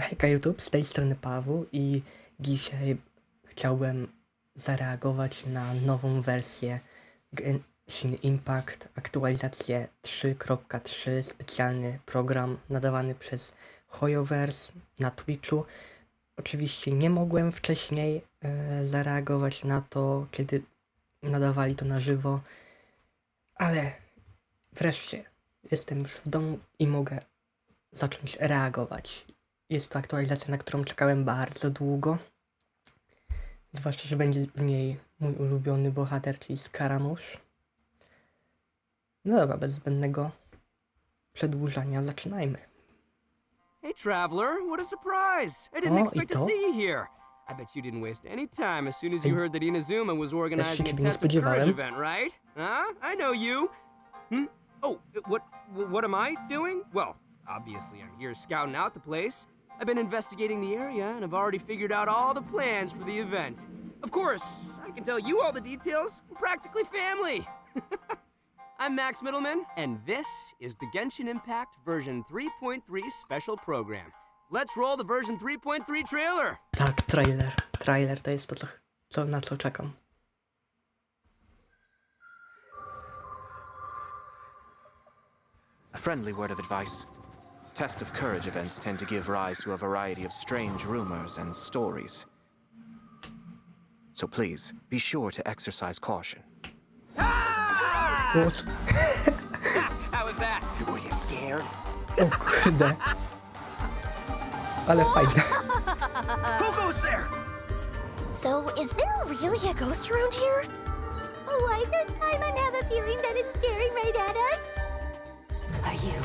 Hejka YouTube, z tej strony Pawoo i dzisiaj chciałbym zareagować na nową wersję Genshin Impact, aktualizację 3.3, specjalny program nadawany przez Hoyoverse na Twitchu. Oczywiście nie mogłem wcześniej zareagować na to, kiedy nadawali to na żywo, ale wreszcie jestem już w domu i mogę zacząć reagować. Jest to aktualizacja, na którą czekałem bardzo długo. Zwłaszcza, że będzie w niej mój ulubiony bohater, czyli Skaramusz. No dobra, bez zbędnego przedłużania zaczynajmy. Hey, traveler, what a surprise! I didn't expect to see you here. I bet you didn't waste any time as soon as you heard that Inazuma was organizing a test of courage event, right? Huh? I know you. Oh, what am I doing? Well, obviously I'm here scouting out the place. I've been investigating the area and I've already figured out all the plans for the event. Of course, I can tell you all the details. We're practically family. I'm Max Middleman, and this is the Genshin Impact version 3.3 special program. Let's roll the version 3.3 trailer. Tak, trailer. Trailer to jest to, na co czekam. A friendly word of advice. Test of courage events tend to give rise to a variety of strange rumors and stories. So please, be sure to exercise caution. What? How was that? Were you scared? O kurde. Ale fajne. Who goes there? So, is there really a ghost around here? Why does Paimon have a feeling that it's staring right at us? Are you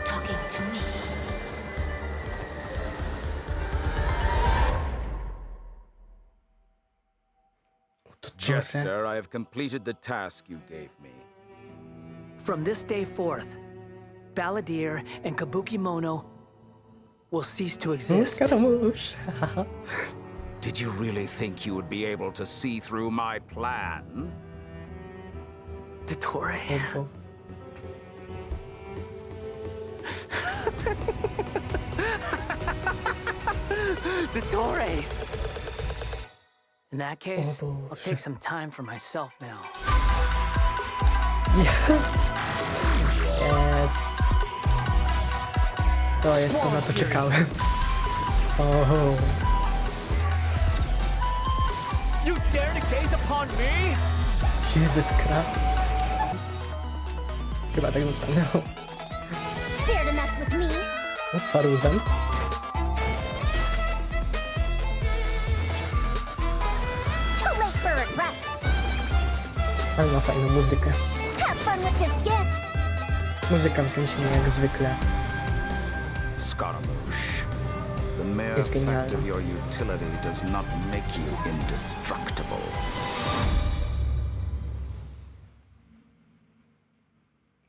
talking to me? Jester, I have completed the task you gave me. From this day forth, Balladeer and Kabukimono will cease to exist. Skaramusz. Did you really think you would be able to see through my plan? Dottore. O, Dottore! In that case, Oh, I'll take some time for myself now. Yes! Yes! To jest to, na co czekałem. Oh. You dare to gaze upon me? Jesus Christ. Chyba tak zostanę. Dare to mess with me? O, Faruzan. Too late for regret. Ale ma fajną muzykę. Have fun with this gift. Muzyka w Genshinie jak zwykle. Scaramouche, the mere Jest genialna. fact of your utility does not make you indestructible.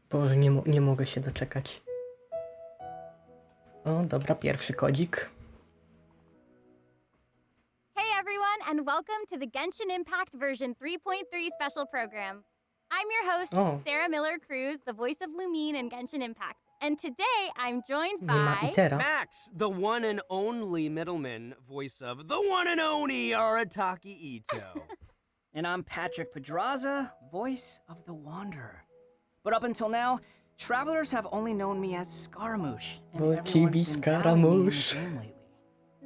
Boże, nie mogę się doczekać. O, dobra, pierwszy kodzik. Hey everyone, and welcome to the Genshin Impact version 3.3 special program. I'm your host, Oh. Sarah Miller Cruz, the voice of Lumine in Genshin Impact. And today I'm joined Nie ma by... Itera. Max, the one and only Middleman, voice of the one and only Arataki Ito. And I'm Patrick Pedraza, voice of the Wanderer. But up until now, travelers have only known me as Scaramouche. And Bo everyone's cibi been doubting me in the Scaramouche. game lately.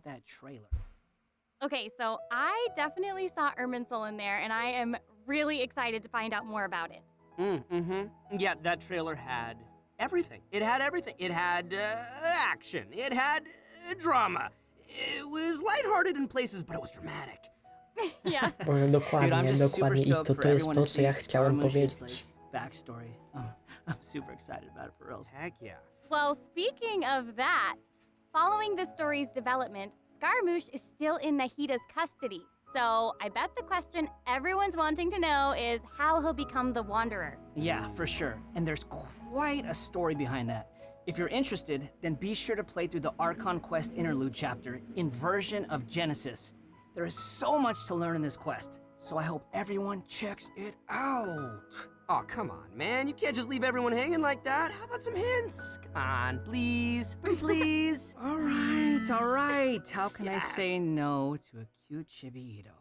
That trailer. Okay, so I definitely saw Irminsul in there, and I am really excited to find out more about it. Yeah, that trailer had everything. It had everything. It had action. It had drama. It was lighthearted in places, but it was dramatic. Yeah. Boże, Dude, I'm dokładnie, just super dokładnie. I stoked to for jest everyone to, to co ja see chciałem Scaramouche's, powiedzieć. backstory. I'm super excited about it for real. Heck yeah. Well, speaking of that, following the story's development, Scaramouche is still in Nahida's custody. So I bet the question everyone's wanting to know is how he'll become the Wanderer. Yeah, for sure. And there's quite a story behind that. If you're interested, then be sure to play through the Archon Quest Interlude chapter in version of Genesis. There is so much to learn in this quest, so I hope everyone checks it out. Oh, come on, man. You can't just leave everyone hanging like that. How about some hints? Come on, please. Please. please? All right. How can I say no to a cute chibi-ito?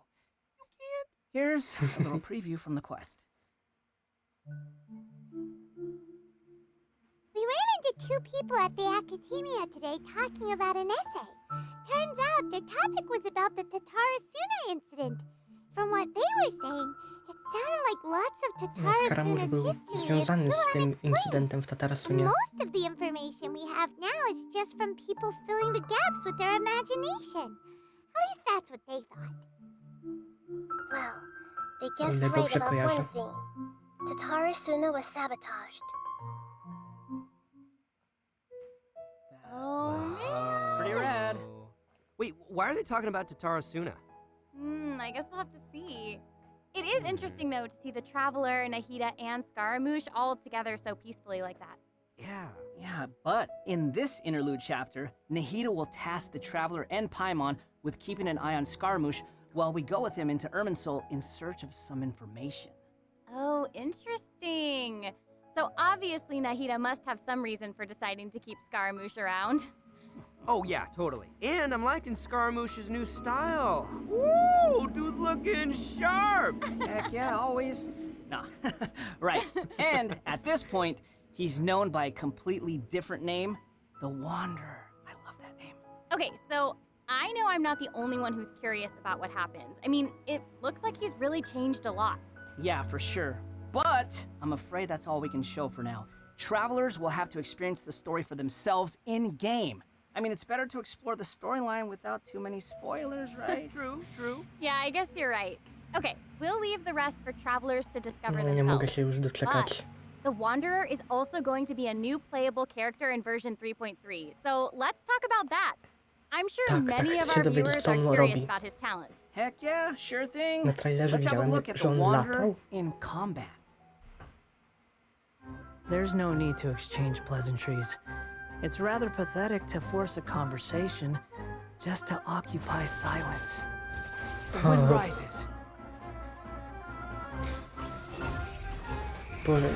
You can't. Here's a little preview from the quest. We ran into two people at the academia today talking about an essay. Turns out their topic was about the Tatarasuna incident. From what they were saying, it sounded like lots of No, Skaramusz Tatarasuna's był history is związany still z tym unexplained. incydentem w Tatarasunie. Most of the information we have now is just from people filling the gaps with their imagination. At least that's what they thought. Well, they O guessed ile right dobrze about kojarzę. one thing. Tatarasuna was sabotaged. Oh, Pretty rad. Wait, why are they talking about Tatarasuna? I guess we'll have to see. It is interesting, though, to see the Traveler, Nahida, and Scaramouche all together so peacefully like that. Yeah, but in this interlude chapter, Nahida will task the Traveler and Paimon with keeping an eye on Scaramouche while we go with him into Irminsul in search of some information. Oh, interesting. So obviously Nahida must have some reason for deciding to keep Scaramouche around. Oh, yeah, totally. And I'm liking Scaramouche's new style. Woo! Dude's looking sharp! Heck yeah, always. No, right. And at this point, he's known by a completely different name, the Wanderer. I love that name. Okay, so I know I'm not the only one who's curious about what happened. I mean, it looks like he's really changed a lot. Yeah, for sure. But I'm afraid that's all we can show for now. Travelers will have to experience the story for themselves in-game. I mean, it's better to explore the storyline without too many spoilers, right? True. Yeah, I guess you're right. Okay, we'll leave the rest for travelers to discover No, nie mogę themselves. się już doczekać. But the Wanderer is also going to be a new playable character in version 3.3, so let's talk about that. I'm sure Tak, many chcę of się our dowiedzieć, viewers co are on curious robi. about his talents. Heck yeah, sure thing. Na trailerze Let's have a widziałem, look at że the on Wanderer latał. in combat. There's no need to exchange pleasantries. It's rather pathetic to force a conversation just to occupy silence. The wind rises. Boże.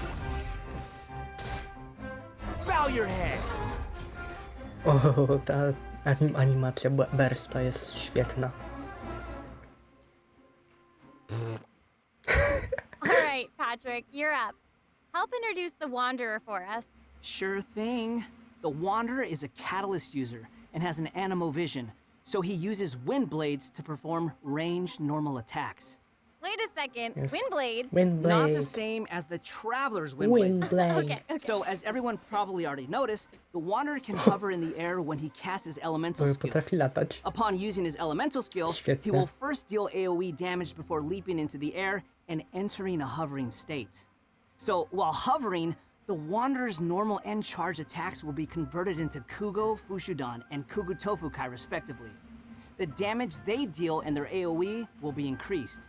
Bow your head. O, ta animacja Bursta jest świetna. All right, Patrick, you're up. Help introduce the Wanderer for us. Sure thing. The Wanderer is a catalyst user and has an animo vision, so he uses wind blades to perform ranged normal attacks. Wait a second, Yes. wind blades? Wind Not the blade. same as the Traveler's wind blade. Wind blade. Okay. So, as everyone probably already noticed, the Wanderer can hover in the air when he casts his elemental Bo skill. potrafi latać. Upon using his elemental skill, Świetnie. he will first deal AoE damage before leaping into the air and entering a hovering state. So, while hovering, the Wanderer's normal and charge attacks will be converted into Kugo, Fushudan, and Kugu Tofukai respectively. The damage they deal and their AoE will be increased.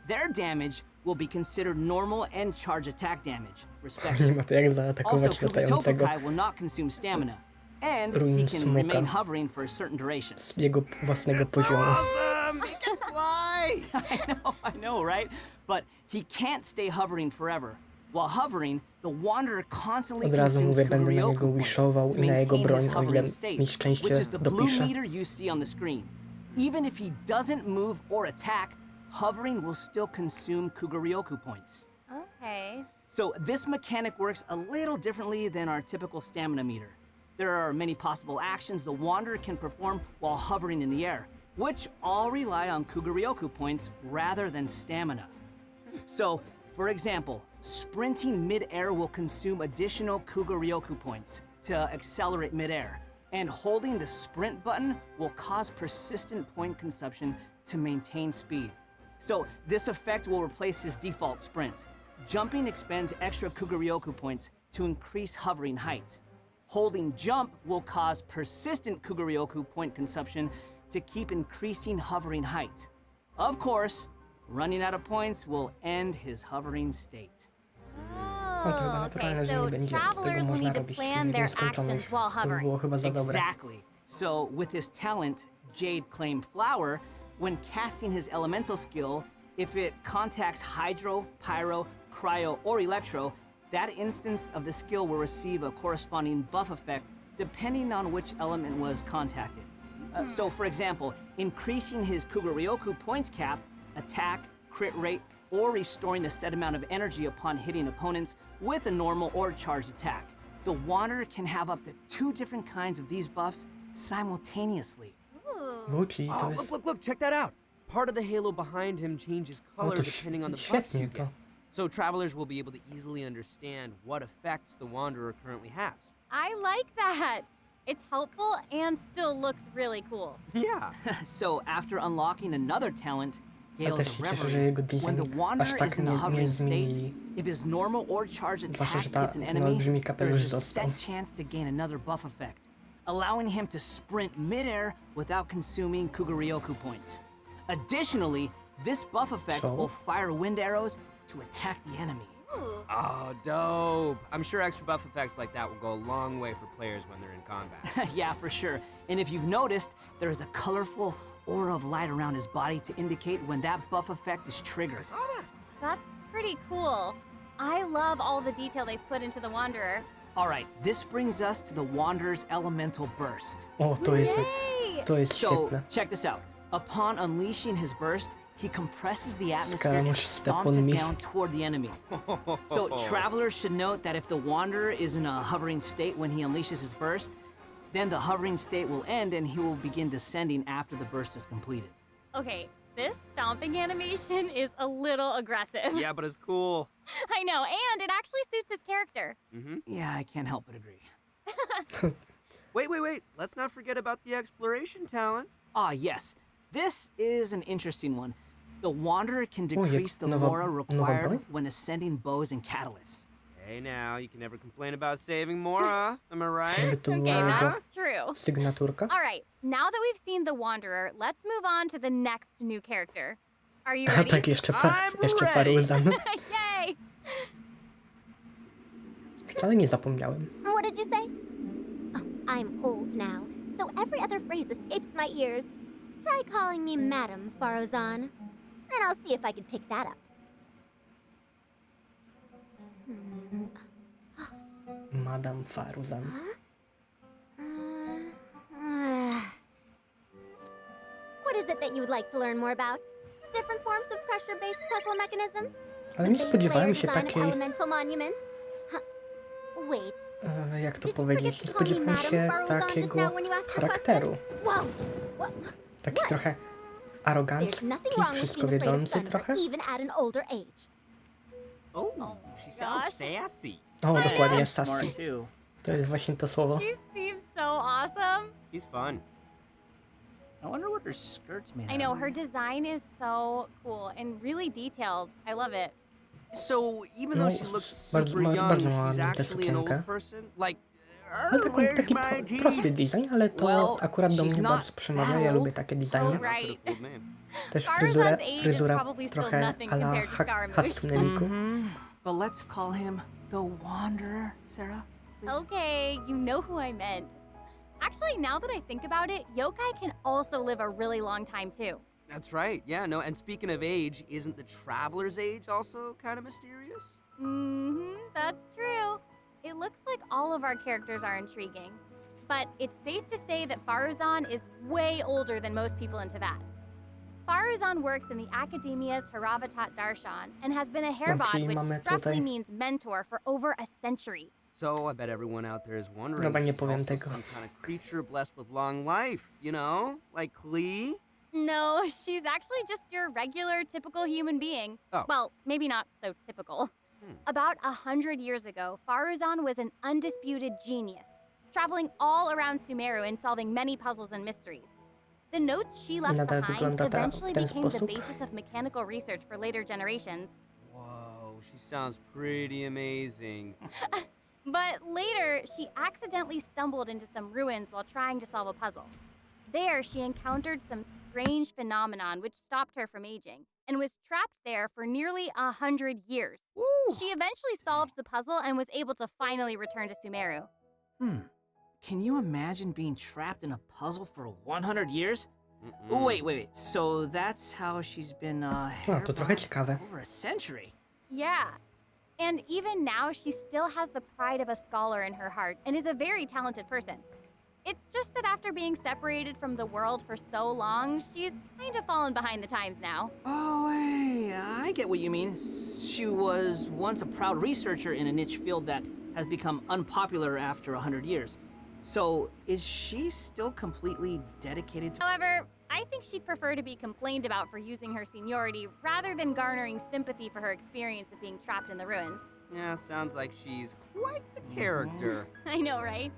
Their damage will be considered normal and charge attack damage, respectively. Nie ma to jak Also, zaatakować Kugu latającego Tofukai will not consume stamina, and Ruin he can smoka. remain hovering for a certain duration. z jego własnego poziomu. Awesome! He can fly! I know, right? But he can't stay hovering forever. While hovering, the Wanderer constantly Od razu consumes mówię, będę na niego Kuguryoku points wishował to i na jego maintain broń, his o ile hovering mi state, szczęście which is the blue dopisze. meter you see on the screen. Even if he doesn't move or attack, hovering will still consume Kuguryoku points. Okay. So this mechanic works a little differently than our typical stamina meter. There are many possible actions the Wanderer can perform while hovering in the air, which all rely on Kuguryoku points rather than stamina. So, for example, sprinting mid-air will consume additional Kuguryoku points to accelerate mid-air, and holding the sprint button will cause persistent point consumption to maintain speed. So this effect will replace his default sprint. Jumping expends extra Kuguryoku points to increase hovering height. Holding jump will cause persistent Kuguryoku point consumption to keep increasing hovering height. Of course, running out of points will end his hovering state. No to chyba Oh, naturalne, okay, że so nie będzie tego travelers will można need to robić plan w their nieskończoność. actions while To by hovering. było chyba za dobre. Exactly. So with his talent, Jade Claim Flower, when casting his elemental skill, if it contacts Hydro, Pyro, Cryo, or Electro, that instance of the skill will receive a corresponding buff effect depending on which element was contacted. So, for example, increasing his Kuguryoku points cap, attack, crit rate, or restoring a set amount of energy upon hitting opponents with a normal or charged attack. The Wanderer can have up to 2 different kinds of these buffs simultaneously. Czyli to Oh, jest... look, check that out. Part of the halo behind him changes color to depending on the buffs świetnie you to. get. So travelers will be able to easily understand what effects the Wanderer currently has. I like that. It's helpful and still looks really cool. Yeah. So, after unlocking another talent, A Gales też of się cieszę, że Reverie, jego when design the aż Wanderer tak is in the nie hovering state, zmienili. if his normal or charged Zwłaszcza, attack że hits an ten enemy, olbrzymi kapelusz there's a został. set chance to gain another buff effect, allowing him to sprint midair without consuming Kuguryoku points. Additionally, this buff effect So? will fire wind arrows to attack the enemy. Ooh. Oh, dope. I'm sure extra buff effects like that will go a long way for players when they're in combat. Yeah, for sure. And if you've noticed, there is a colorful aura of light around his body to indicate when that buff effect is triggered. I saw that. That's pretty cool. I love all the detail they've put into the Wanderer. All right, this brings us to the Wanderer's elemental burst. O, to jest, Yay! to jest So, świetne. check this out. Upon unleashing his burst, he compresses the atmosphere and Scaramouche step stomps on it me. down toward the enemy. So, travelers should note that if the Wanderer is in a hovering state when he unleashes his burst, then the hovering state will end and he will begin descending after the burst is completed. Okay, this stomping animation is a little aggressive. Yeah, but it's cool. I know, and it actually suits his character. Yeah, I can't help but agree. Wait. Let's not forget about the exploration talent. Ah, yes. This is an interesting one. The Wanderer can jak decrease the nowa aura broń? required when ascending bows and catalysts. Hey now, you can never complain about saving Mora. Am I Jakby right? to Okay, była jego that's true. sygnaturka. All right, now that we've seen the Wanderer, let's move on to the next new character. Are you A ready? tak, jeszcze I'm ready. Faruzan. Yay! Wcale nie zapomniałem. What did you say? Oh, I'm old now, so every other phrase escapes my ears. Try calling me Madam Faruzan, and I'll see if I can pick that up. Madame Faruzan. What is it that you would like to learn more about? Different forms of pressure-based puzzle mechanisms? Ale The nie base spodziewałem layer się design of takiej, elemental monuments? Huh. Wait. jak to Did you powiedzieć, forget nie to call me spodziewałem Madam się Faruzan just takiego now when you asked the charakteru. question? Whoa. What? Taki trochę There's arogancki, nothing wrong with wszystko being afraid of wiedzący thunder, trochę. even at an older age. Oh, she sounds gosh. sassy. O, dokładnie, Smart sassy. too. To jest właśnie to słowo. She seems so awesome. She's fun. I wonder what her skirt's made I out know, of. her design is so cool and really detailed. I love it. So even though she looks bardzo- super young, bardzo she's ładna tę actually an old sukienkę. person. Like, Ale taki prosty design, ale to Well, akurat do she's mnie not bardzo przemawia. that Ja old. lubię takie Oh, designy. right. Też Faruzan's age is fryzura probably still trochę nothing a la compared to Scaramouche. Hatsune Miku. But let's call him the Wanderer, Sarah. Okay, you know who I meant. Actually, now that I think about it, yokai can also live a really long time too. That's right. Yeah, no. And speaking of age, isn't the traveler's age also kind of mysterious? That's true. It looks like all of our characters are intriguing. But it's safe to say that Faruzan is way older than most people in Tibet. Faruzan works in the academia's Haravatat Darshan and has been a hairbot, czyli which mamy roughly tutaj- means mentor, for over a century. So I bet everyone out there is wondering Chyba if nie she's powiem also tego. some kind of creature blessed with long life, you know? Like Klee? No, she's actually just your regular, typical human being. Oh. Well, maybe not so typical. About 100 years ago, Faruzan was an undisputed genius, traveling all around Sumeru and solving many puzzles and mysteries. The notes she left nadal behind wygląda eventually w ten became the sposób. basis of mechanical research for later generations. Whoa, she sounds pretty amazing. But later, she accidentally stumbled into some ruins while trying to solve a puzzle. There, she encountered some strange phenomenon which stopped her from aging, and was trapped there for nearly 100 years. Woo! She eventually solved the puzzle and was able to finally return to Sumeru. Can you imagine being trapped in a puzzle for 100 years? Wait. So that's how she's been to trochę ciekawe. over a century. Yeah. And even now, she still has the pride of a scholar in her heart and is a very talented person. It's just that after being separated from the world for so long, she's kind of fallen behind the times now. Oh, hey, I get what you mean. She was once a proud researcher in a niche field that has become unpopular after 100 years. So, is she still completely dedicated to— However, I think she'd prefer to be complained about for using her seniority rather than garnering sympathy for her experience of being trapped in the ruins. Yeah, sounds like she's quite the character. I know, right?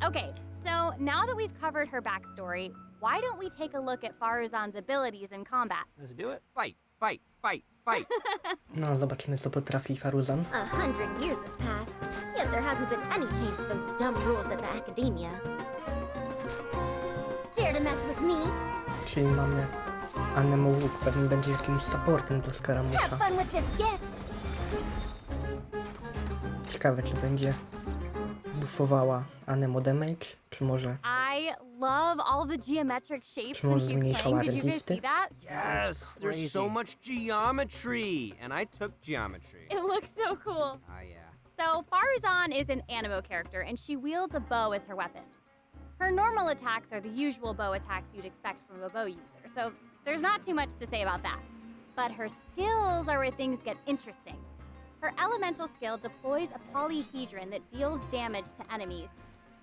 Okay, so now that we've covered her backstory, why don't we take a look at Faruzan's abilities in combat? Let's do it. Fight, fight, fight, fight. No, zobaczmy, co potrafi Faruzan. 100 years have passed, yet there hasn't been any change to those dumb rules at the academia. Dare to mess with me? Czyli mamy Anemo Łuk, pewnie będzie jakimś supportem do Have Skaramusza. fun with this gift! Ciekawe, czy będzie buffowała Anemo damage, czy może I love all the geometric shapes Czy when może she's zmniejszała playing. Did you guys rezysty? see that? Yes, there's so crazy. much geometry. And I took geometry. It looks so cool. Ah, yeah. So Faruzan is an Anemo character, and she wields a bow as her weapon. Her normal attacks are the usual bow attacks you'd expect from a bow user, so there's not too much to say about that. But her skills are where things get interesting. Her elemental skill deploys a polyhedron that deals damage to enemies.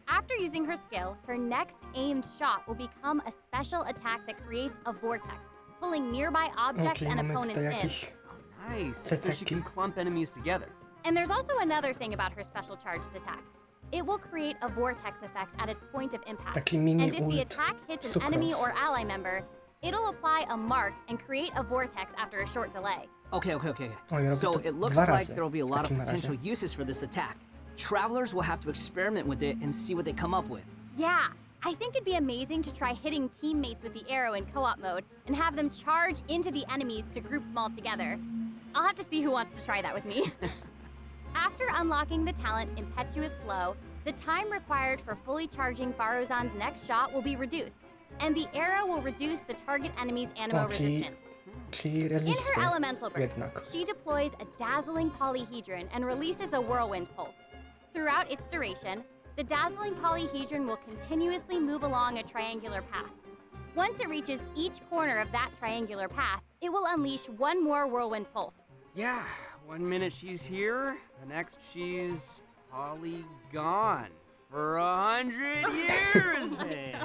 After using her skill, her next aimed shot will become a special attack that creates a vortex, pulling nearby objects Okej, and mamy opponents tutaj in. jakiś Oh, nice. So she Ceceki. can clump enemies together. And there's also another thing about her special charged attack. It will create a vortex effect at its point of impact. taki mini And if the ult attack hits an enemy Sucros. or ally member, it'll apply a mark and create a vortex after a short delay. Okay. Oh, ja So robię to it looks dwa like razy there will be a w lot of takim razie. potential uses for this attack. Travelers will have to experiment with it and see what they come up with. Yeah, I think it'd be amazing to try hitting teammates with the arrow in co-op mode and have them charge into the enemies to group them all together. I'll have to see who wants to try that with me. After unlocking the talent Impetuous Flow, the time required for fully charging Faruzan's next shot will be reduced, and the arrow will reduce the target enemy's animo O, czyli resistance. rezysty In her elemental burst, jednak. she deploys a dazzling polyhedron and releases a whirlwind pulse. Throughout its duration, the dazzling polyhedron will continuously move along a triangular path. Once it reaches each corner of that triangular path, it will unleash one more whirlwind pulse. Yeah, 1 minute she's here, the next she's gone for 100 years. Hey.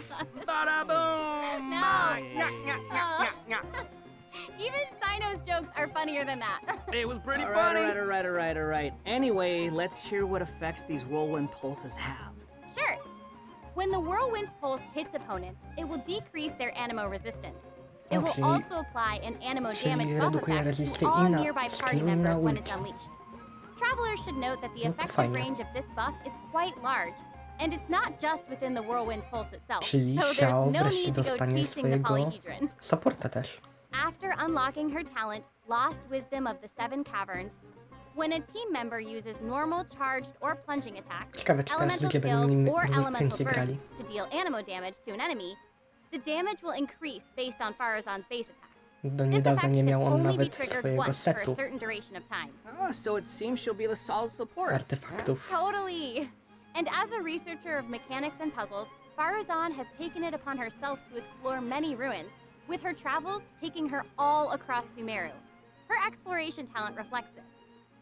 Bada boom! No. Nyah, nyah, nyah, nyah, nyah. Even Sino's jokes are funnier than that. It was pretty All funny. right. Anyway, let's hear what effects these whirlwind pulses have. Sure. When the whirlwind pulse hits opponents, it will decrease their animo resistance. It will czyli- also apply an animo czyli damage buff redukuje effect rezystę to all i na nearby party skillu, i na members when ulcie. it's unleashed. Travelers should note that the No to effective fajnie. range of this buff is quite large, and it's not just within the whirlwind pulse itself, Czyli so Xiao there's no wreszcie need to go dostanie chasing the swojego polyhedron. supporta też. After unlocking her talent, Lost Wisdom of the Seven Caverns, when a team member uses normal, charged, or plunging attacks, Ciekawe, czy teraz elemental ludzie będą skills, nim or elemental więcej bursts grali. to deal animo damage to an enemy, the damage will increase based on Faruzan's base attack. Do This niedawna effect nie can miał on only be nawet triggered swojego once for a setu certain duration of time. Oh, so it seems she'll be the solid support. artefaktów. Totally! And as a researcher of mechanics and puzzles, Faruzan has taken it upon herself to explore many ruins, with her travels taking her all across Sumeru. Her exploration talent reflects this,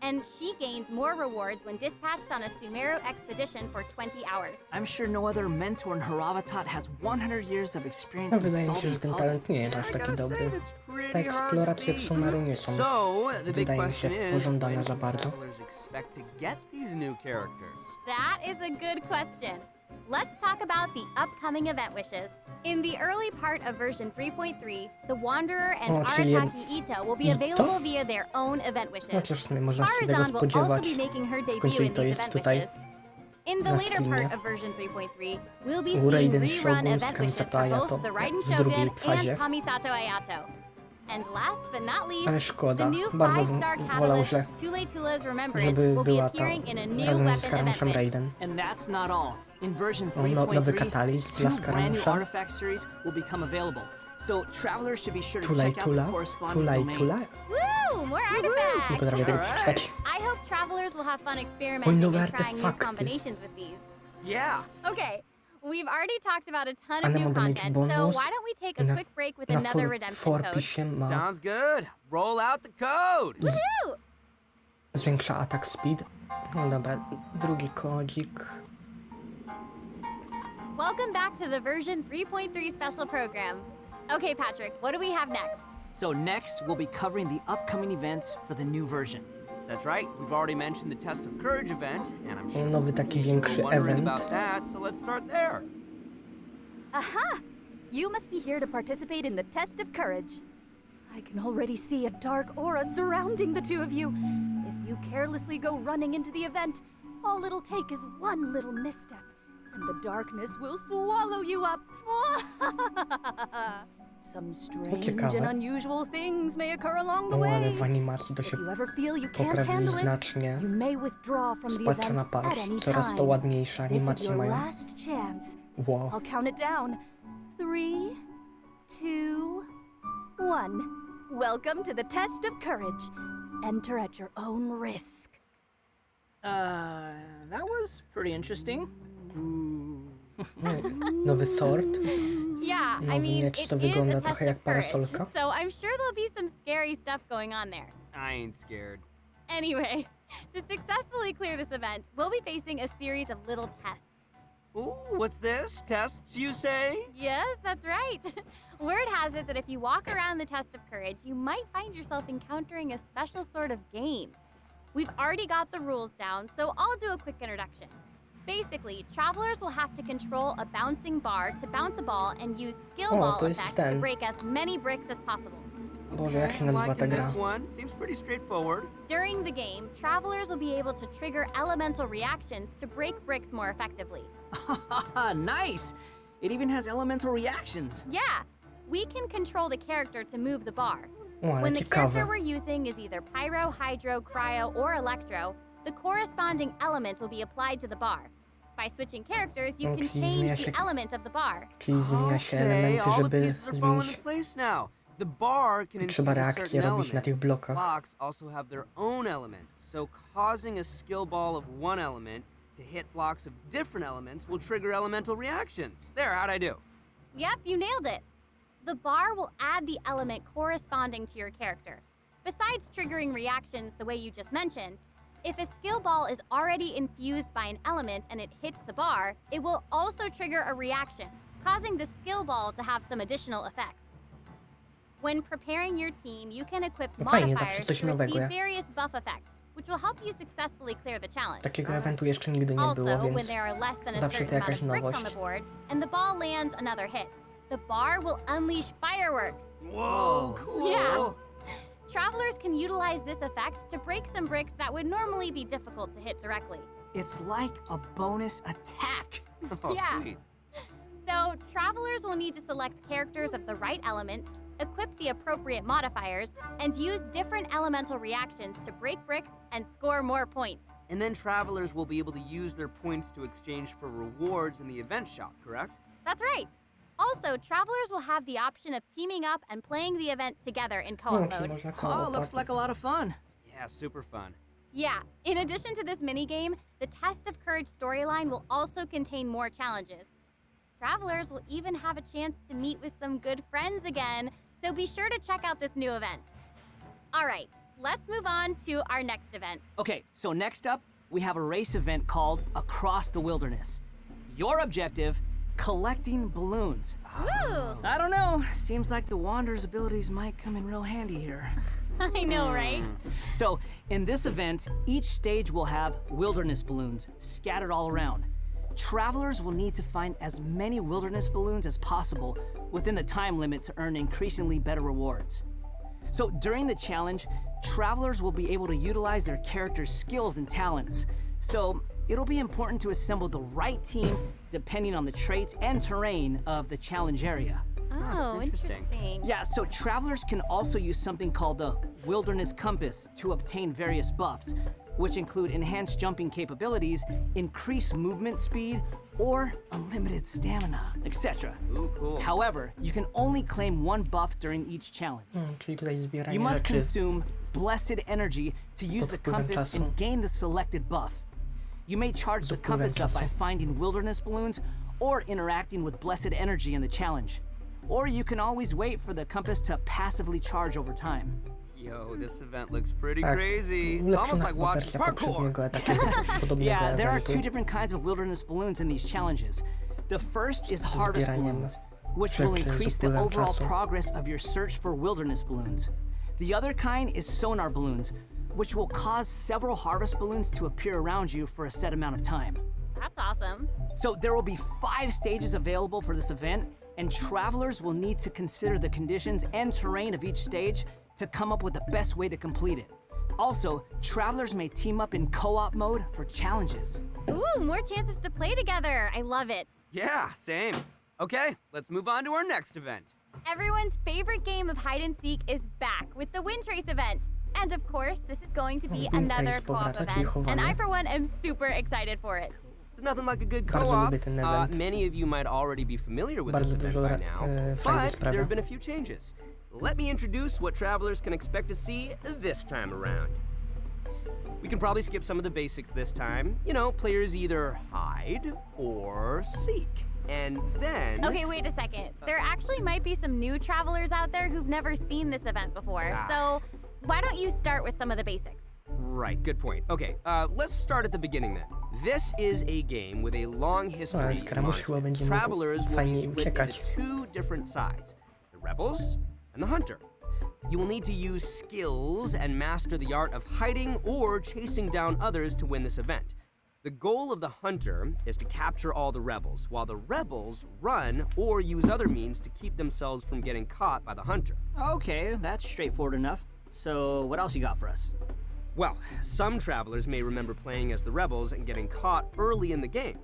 and she gains more rewards when dispatched on a Sumeru expedition for 20 hours. I'm sure no other mentor in Haravatat has 100 years of experience No in wydaje mi się, solving że ten puzzles. talent nie jest aż I taki gotta say, dobry. that's pretty Te hard to eksploracje w beat. Sumeru nie są, So, the big wydaje mi question się, is, pożądane when za can bardzo. travelers expect to get these new characters? That is a good question. Let's talk about the upcoming event wishes. In the early part of version 3.3, the Wanderer and O, czyli Arataki Ito will be Ito? available via their own event wishes. Chociaż w sumie można się tego Faruzan will also spodziewać. be making her W debut końcu in to these jest event tutaj wishes. In the na later Steamie. part of version 3.3, we'll be U seeing Raiden rerun Shogun z event wishes Kamisato for Ayato both the Raiden w drugiej Shogun fazie. and Kamisato Ayato. And last but not least, Ale szkoda, the new bardzo 5-star bym wolał, catalyst, że Tule Tule's Remembrance, żeby will be była to appearing in a new razem z weapon event Skaramuszem wish. Raiden. And that's not all. In version O, nowy 3.3, katalizm dla two brand new Skaramusza. artifact series will become available. So travelers should be sure to Tula i check out Tula, the corresponding Tula i domain. Tula. Woo! Woo! More artifacts! Nie potrafię tego przeczytać. I hope travelers will have fun experimenting nowe and trying new artefakty. combinations with these. Yeah. Okay, we've already talked about a ton of Ale new ma damage content, so bonus. why don't we take a Na, quick break with na another redemption code? forpisie ma Sounds good. Roll out the code. Woohoo! zwiększa attack speed. No dobra, drugi kodzik. Welcome back to the version 3.3 special program. Okay, Patrick, what do we have next? So next, we'll be covering the upcoming events for the new version. That's right. We've already mentioned the Test of Courage event, and I'm sure Nowy taki większy you're wondering event. about that, so let's start there. Aha! You must be here to participate in the test of courage. I can already see a dark aura surrounding the two of you. If you carelessly go running into the event, all it'll take is one little misstep, and the darkness will swallow you up. Some strange ciekawe. and unusual things may occur along the No ale way. w animacji to If się you ever feel you can't poprawili handle it, znacznie. you may withdraw from the Spacza na event paść. at any Coraz to time. ładniejsze This is animacje your mają. last chance. Wow. I'll count it down. 3, 2, 1. Welcome to the test of courage. Enter at your own risk. That was pretty interesting. Nowy sword. Yeah, I Nowy mean, miecz, it co is wygląda a test trochę jak of courage, parasolka. so I'm sure there'll be some scary stuff going on there. I ain't scared. Anyway, to successfully clear this event, we'll be facing a series of little tests. Ooh, what's this? Tests, you say? Yes, that's right. Word has it that if you walk around the test of courage, you might find yourself encountering a special sort of game. We've already got the rules down, so I'll do a quick introduction. Basically, travelers will have to control a bouncing bar to bounce a ball and use skill ball to jest effects to ten. break as many bricks as possible. Boże, jak się nazywa ta Liking gra? this one. Seems pretty straightforward. During the game, travelers will be able to trigger elemental reactions to break bricks more effectively. Nice! It even has elemental reactions. Yeah, we can control the character to move the bar. O, ale When the character ciekawe. we're using is either pyro, hydro, cryo, or electro, the corresponding element will be applied to the bar. By switching characters, you Oh, can czyli change zmienia the się- element of the bar. Czyli zmienia się Okay, elementy, all the żeby pieces are falling zmienić. into place now. The bar can Trzeba infuse a reakcję certain robić na element. tych blokach. Blocks also have their own elements, so causing a skill ball of one element to hit blocks of different elements will trigger elemental reactions. There, how'd I do? Yep, you nailed it. The bar will add the element corresponding to your character. Besides triggering reactions the way you just mentioned, if a skill ball is already infused by an element and it hits the bar, it will also trigger a reaction, causing the skill ball to have some additional effects. When preparing your team, you can equip No fajnie, zawsze modifiers coś to nowego. receive various buff effects, which will help you successfully clear the challenge. Takiego eventu jeszcze nigdy nie Also, było, when więc there are less than a zawsze to certain jakaś amount of bricks on nowość. the board, and the ball lands another hit, the bar will unleash fireworks. Whoa, cool. Yeah. Travelers can utilize this effect to break some bricks that would normally be difficult to hit directly. It's like a bonus attack. Oh, Yeah. sweet. So, travelers will need to select characters of the right elements, equip the appropriate modifiers, and use different elemental reactions to break bricks and score more points. And then travelers will be able to use their points to exchange for rewards in the event shop, correct? That's right. Also, travelers will have the option of teaming up and playing the event together in No, co-op czy mode. można Oh, koło looks like a lot of fun. Yeah, super fun. Yeah, in addition to this minigame, the Test of Courage storyline will also contain more challenges. Travelers will even have a chance to meet with some good friends again, so be sure to check out this new event. All right, let's move on to our next event. Okay, so next up, we have a race event called Across the Wilderness. Your objective, collecting balloons. Woo! I don't know, seems like the Wanderer's abilities might come in real handy here. I know, right? So, in this event, each stage will have wilderness balloons scattered all around. Travelers will need to find as many wilderness balloons as possible within the time limit to earn increasingly better rewards. So, during the challenge, travelers will be able to utilize their character's skills and talents. So, it'll be important to assemble the right team depending on the traits and terrain of the challenge area. Oh, interesting. interesting. Yeah, so travelers can also use something called the Wilderness Compass to obtain various buffs, which include enhanced jumping capabilities, increased movement speed, or unlimited stamina, etc. Ooh, cool. However, you can only claim one buff during each challenge. Czyli tutaj You zbieranie must rzeczy. consume blessed energy to use the compass and gain the selected buff. You may charge the compass up by finding wilderness balloons or interacting with blessed energy in the challenge. Or you can always wait for the compass to passively charge over time. Yo, this event looks pretty crazy. It's almost like watching parkour. Yeah, there are two different kinds of wilderness balloons in these challenges. The first is harvest balloons, which will increase the overall progress of your search for wilderness balloons. The other kind is sonar balloons, which will cause several harvest balloons to appear around you for a set amount of time. That's awesome. So there will be 5 stages available for this event, and travelers will need to consider the conditions and terrain of each stage to come up with the best way to complete it. Also, travelers may team up in co-op mode for challenges. Ooh, more chances to play together. I love it. Yeah, same. Okay, let's move on to our next event. Everyone's favorite game of hide and seek is back with the Wind Trace event. And of course, this is going to be another co-op event, and I for one am super excited for it. There's nothing like a good co-op. Many of you might already be familiar with this event by now, but there have been a few changes. Let me introduce what travelers can expect to see this time around. We can probably skip some of the basics this time. You know, players either hide or seek. And then... Okay, wait a second. There actually might be some new travelers out there who've never seen this event before. So why don't you start with some of the basics? Right, good point. Okay, let's start at the beginning then. This is a game with a long history. Travelers will be split into 2 different sides, the rebels and the hunter. You will need to use skills and master the art of hiding or chasing down others to win this event. The goal of the hunter is to capture all the rebels, while the rebels run or use other means to keep themselves from getting caught by the hunter. Okay, that's straightforward enough. So what else you got for us? Well, some travelers may remember playing as the rebels and getting caught early in the game.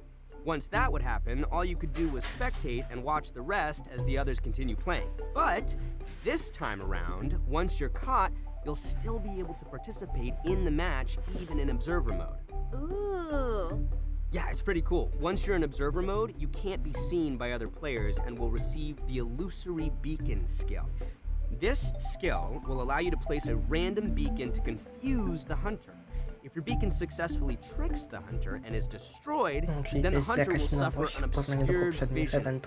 Once that would happen, all you could do was spectate and watch the rest as the others continue playing. But this time around, once you're caught, you'll still be able to participate in the match even in observer mode. Ooh. Yeah, it's pretty cool. Once you're in observer mode, you can't be seen by other players and will receive the illusory beacon skill. This skill will allow you to place a random beacon to confuse the hunter. If your beacon successfully tricks the hunter and is destroyed, then the hunter will suffer an obscured vision.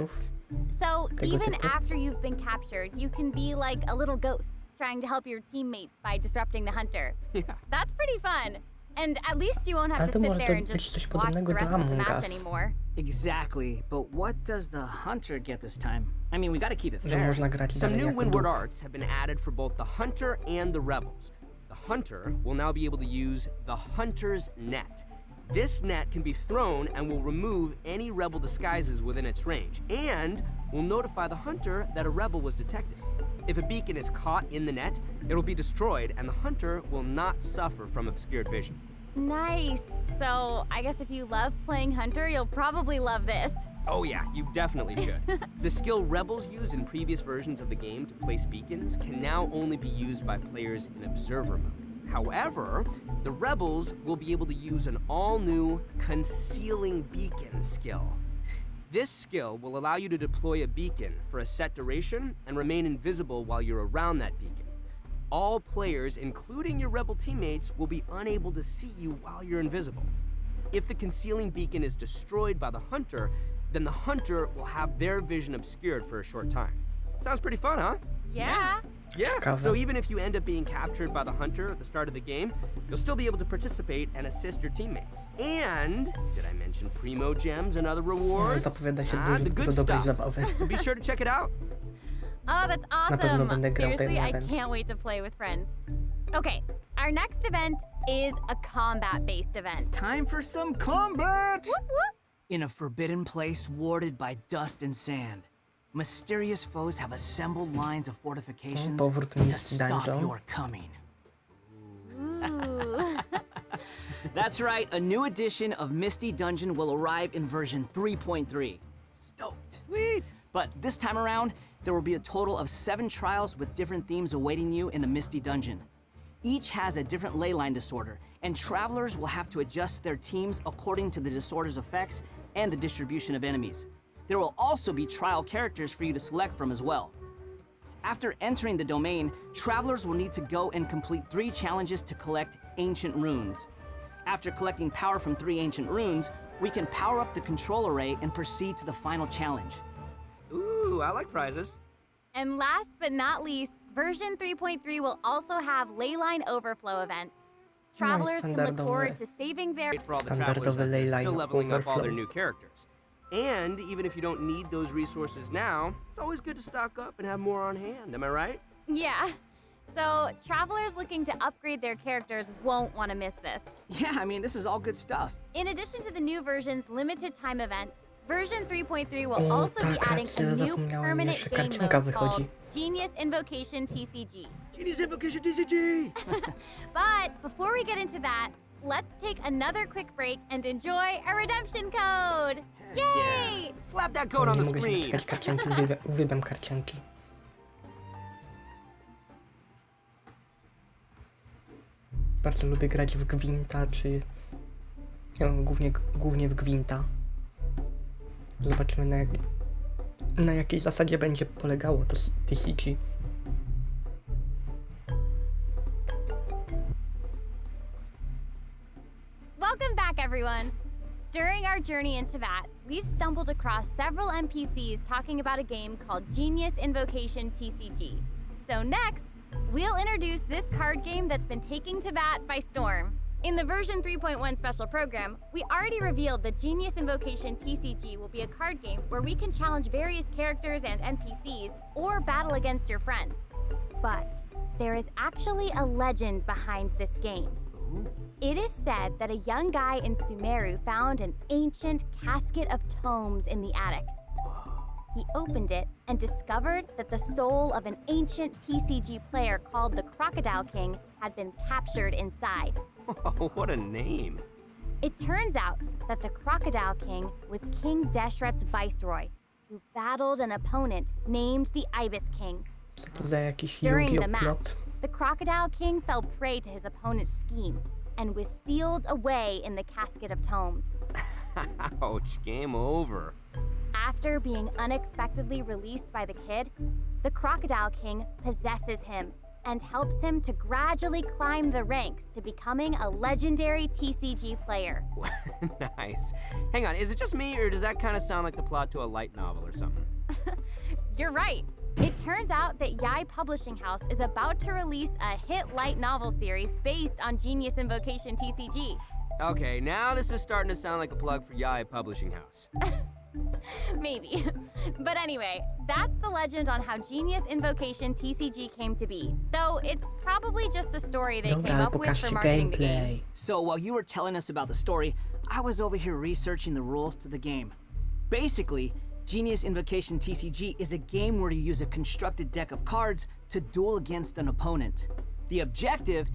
So even after you've been captured, you can be like a little ghost, trying to help your teammates by disrupting the hunter. Yeah. That's pretty fun. And at least you won't have to sit there and just watch the rest of the match anymore. Exactly, but what does the hunter get this time? I mean, we gotta keep it fair. Some new windward arts have been added for both the hunter and the rebels. The hunter will now be able to use the hunter's net. This net can be thrown and will remove any rebel disguises within its range, and will notify the hunter that a rebel was detected. If a beacon is caught in the net, it will be destroyed and the hunter will not suffer from obscured vision. Nice. So I guess if you love playing hunter, you'll probably love this. Oh yeah, you definitely should. The skill rebels used in previous versions of the game to place beacons can now only be used by players in observer mode. However, the rebels will be able to use an all-new concealing beacon skill. This skill will allow you to deploy a beacon for a set duration and remain invisible while you're around that beacon. All players, including your rebel teammates, will be unable to see you while you're invisible. If the concealing beacon is destroyed by the hunter, then the hunter will have their vision obscured for a short time. Sounds pretty fun, huh? Yeah. Yeah, so even if you end up being captured by the hunter at the start of the game, you'll still be able to participate and assist your teammates. And, did I mention primo gems and other rewards? The good stuff. So be sure to check it out. Oh, that's awesome. Seriously, I can't wait to play with friends. Okay, our next event is a combat-based event. Time for some combat! Whoop, whoop. In a forbidden place warded by dust and sand, mysterious foes have assembled lines of fortifications to stop your coming. Ooh. That's right, a new edition of Misty Dungeon will arrive in version 3.3. Stoked. Sweet. But this time around, there will be a total of 7 trials with different themes awaiting you in the Misty Dungeon. Each has a different leyline disorder, and travelers will have to adjust their teams according to the disorder's effects and the distribution of enemies. There will also be trial characters for you to select from as well. After entering the domain, travelers will need to go and complete 3 challenges to collect ancient runes. After collecting power from 3 ancient runes, we can power up the control array and proceed to the final challenge. Ooh, I like prizes. And last but not least, version 3.3 will also have leyline overflow events. Travelers can look forward to saving their... For all the travelers out there, still leveling up all their new characters. And even if you don't need those resources now, it's always good to stock up and have more on hand, am I right? Yeah. So, travelers looking to upgrade their characters won't want to miss this. Yeah, I mean, this is all good stuff. In addition to the new version's limited time events, version 3.3 will also be adding a new permanent game mode called Genius Invocation TCG. Genius Invocation TCG! But before we get into that, let's take another quick break and enjoy a redemption code! Yay! Slap that code on the screen! Uwielbiam karcianki. Bardzo lubię grać w Gwinta, czy... głównie w Gwinta. Zobaczymy na jakiej zasadzie będzie polegało to TCG. Welcome back, everyone! During our journey into VAT, we've stumbled across several NPCs talking about a game called Genius Invocation TCG. So next, we'll introduce this card game that's been taking to VAT by storm. In the version 3.1 special program, we already revealed that Genius Invocation TCG will be a card game where we can challenge various characters and NPCs or battle against your friends. But there is actually a legend behind this game. It is said that a young guy in Sumeru found an ancient casket of tomes in the attic. He opened it and discovered that the soul of an ancient TCG player called the Crocodile King had been captured inside. Oh, what a name! It turns out that the Crocodile King was King Deshret's viceroy, who battled an opponent named the Ibis King. During the match, the Crocodile King fell prey to his opponent's scheme and was sealed away in the casket of tomes. Ouch, game over. After being unexpectedly released by the kid, the Crocodile King possesses him and helps him to gradually climb the ranks to becoming a legendary TCG player. Nice. Hang on, is it just me, or does that kind of sound like the plot to a light novel or something? You're right. It turns out that Yai Publishing House is about to release a hit light novel series based on Genius Invocation TCG. Okay, now this is starting to sound like a plug for Yai Publishing House. Maybe. But anyway, that's the legend on how Genius Invocation TCG came to be. Though it's probably just a story they came up with for marketing the game. So while you were telling us about the story, I was over here researching the rules to the game. Basically, Genius Invocation TCG is a game where you use a constructed deck of cards to duel against an opponent. The objective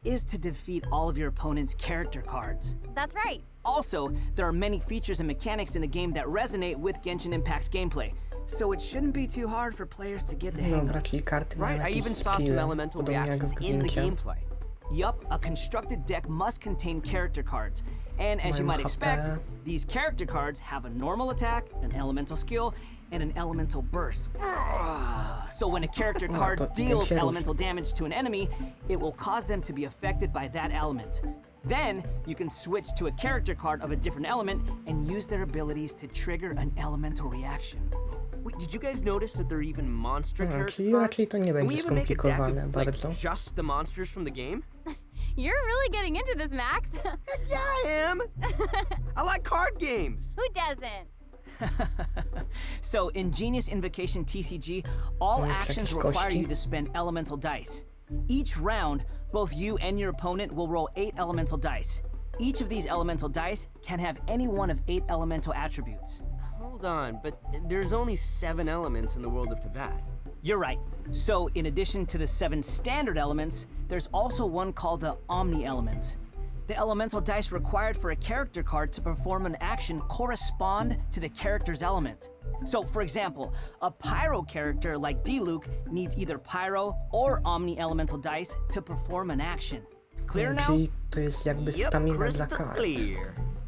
is to defeat all of your opponent's character cards. That's right. Also, there are many features and mechanics in the game that resonate with Genshin Impact's gameplay, so it shouldn't be too hard for players to get the hang of it. Right, I even saw some elemental reactions in the gameplay. Yup, a constructed deck must contain character cards. And as you might expect, these character cards have a normal attack, an elemental skill, and an elemental burst. So when a character card deals elemental damage to an enemy, it will cause them to be affected by that element. Then, you can switch to a character card of a different element and use their abilities to trigger an elemental reaction. Wait, did you guys notice that there are even monster character czyli raczej to nie cards? Can będzie we even make a deck skomplikowane of, bardzo. like, just the monsters from the game? You're really getting into this, Max. Heck yeah, I am! I like card games! Who doesn't? So, in Genius Invocation TCG, all actions require you to spend elemental dice. Each round, both you and your opponent will roll 8 elemental dice. Each of these elemental dice can have any one of 8 elemental attributes. Hold on, but there's only 7 elements in the world of Teyvat. You're right. So, in addition to the 7 standard elements, there's also one called the Omni element. The elemental dice required for a character card to perform an action correspond to the character's element. So, for example, a Pyro character like Diluc needs either Pyro or Omni elemental dice to perform an action. Clear now? Czyli to jest jakby stamina dla kart,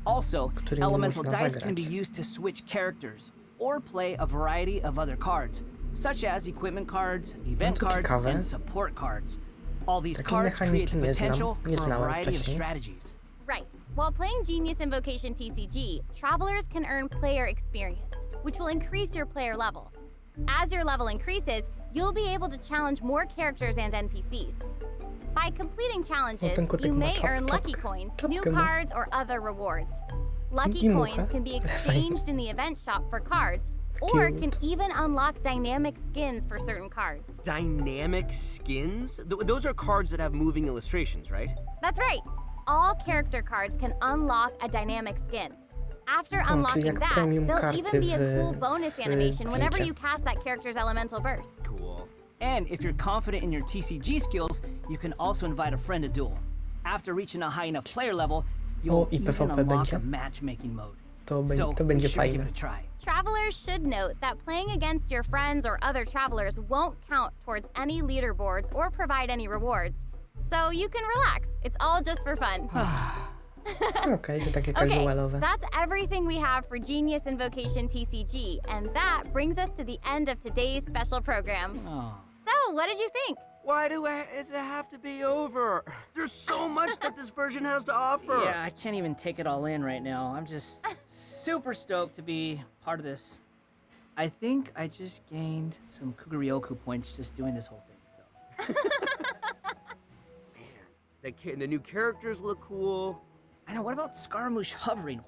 Also, elemental można dice can be zagrać. used to switch characters or play a variety of other cards. such as equipment cards, event to cards, ciekawe. and support cards. All these Takiej cards create the mechaniki nie potential znam, nie for a znałem variety of wcześniej. strategies. Right. While playing Genius Invocation TCG, travelers can earn player experience, which will increase your player level. As your level increases, you'll be able to challenge more characters and NPCs. By completing challenges, ten kotek you ma may earn lucky czapkę. coins, Czapkę new ma. cards, or other rewards. Lucky I coins mucha. can be Fajnie. exchanged in the event shop for cards, or Cute. can even unlock dynamic skins for certain cards. Dynamic skins? Those are cards that have moving illustrations, right? That's right. All character cards can unlock a dynamic skin. After czyli unlocking jak that, premium there'll even be a karty cool w bonus animation whenever Gwincie. you cast that character's elemental burst. Cool. And if you're confident in your TCG skills, you can also invite a friend to duel. After reaching a high enough player level, you'll i even PvP unlock będzie? a matchmaking mode. To So będzie be sure to fajne. give it a try. Travelers should note that playing against your friends or other travelers won't count towards any leaderboards or provide any rewards. So you can relax. It's all just for fun. Okej, to takie Okay, casualowe. that's everything we have for Genius Invocation TCG, and that brings us to the end of today's special program. Oh. So, what did you think? Why does it have to be over? There's so much that this version has to offer. Yeah, I can't even take it all in right now. I'm just super stoked to be part of this. I think I just gained some Kuguryoku points just doing this whole thing. So The new characters look cool. I know. What about Scaramouche hovering?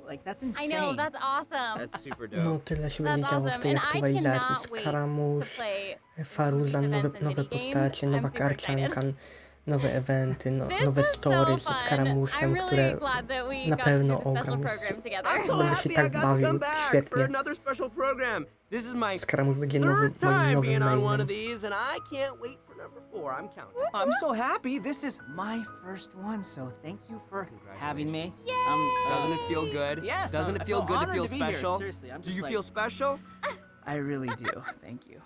Like that's I insane. know, that's awesome. That's super dope. No, tyle się That's będzie działo w awesome, tej and I aktualizacji. cannot wait to Skaramusz, play Faruzan, events nowe and nowe minigames. postacie, I'm nowa super excited. karcianka, nowe eventy, This nowe was story so ze fun. Skaramuszem, I'm really które glad that we na got to pewno do the special ogram. program together. I'm so Będę się happy I tak got to bawił, come back for świetnie. another special program. This is my Skaramusz będzie third moim time nowym being on one mainem. of these, and I can't wait for number 4. I'm counting. I'm so happy. This is my first one, so thank you for having me. Doesn't it feel good? Yes, Doesn't I it feel feel good to honored feel to be here. special? Seriously, I'm Do just you like- feel special? I really do. Thank you.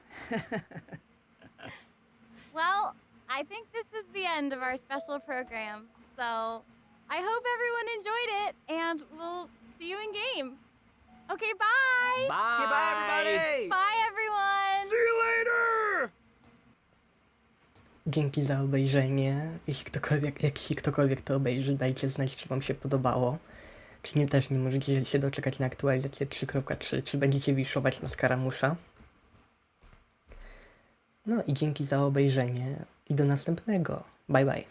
Well, I think this is the end of our special program. So, I hope everyone enjoyed it, and we'll see you in game. Okay, bye! Bye. Okay, bye, everybody! Bye, everyone! See you later! Dzięki za obejrzenie. Jeśli ktokolwiek to obejrzy, dajcie znać, czy wam się podobało. Czy nie, też nie możecie się doczekać na aktualizację 3.3, czy będziecie wiszować na Skaramusza. No i dzięki za obejrzenie i do następnego. Bye bye.